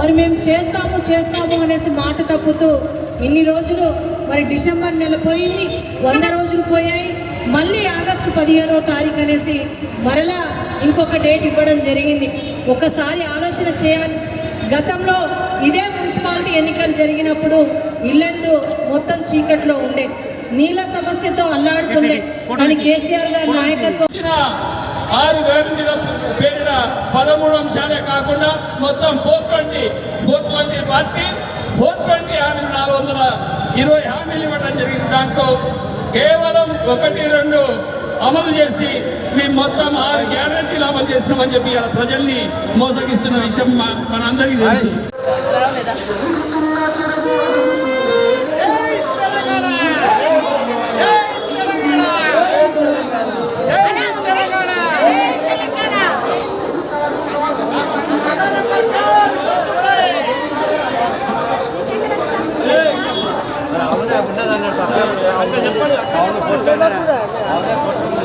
మరి మేము చేస్తాము అనేసి మాట తప్పుతూ ఇన్ని రోజులు మరి డిసెంబర్ నెల పోయింది, 100 రోజులు పోయాయి. మళ్ళీ ఆగస్టు 15వ తారీఖు అనేసి మరలా ఇంకొక డేట్ ఇవ్వడం జరిగింది. ఒకసారి ఆలోచన చేయాలి. గతంలో ఇదే మున్సిపాలిటీ ఎన్నికలు జరిగినప్పుడు ఇల్లందు మొత్తం చీకట్లో ఉండే, నీళ్ళ సమస్యతో అల్లాడుతుండే. కానీ కేసీఆర్ గారి నాయకత్వం 6 గ్యారెంటీల పేరిట 13 అంశాలే కాకుండా మొత్తం 420 పార్టీ 420 హామీలు 420 హామీలు ఇవ్వడం జరిగింది. దాంట్లో కేవలం 1-2 అమలు చేసి మేము మొత్తం 6 గ్యారెంటీలు అమలు చేసినామని చెప్పి ఇలా ప్రజల్ని మోసగిస్తున్న విషయం మనందరికీ తెలుసు. చెప్పండి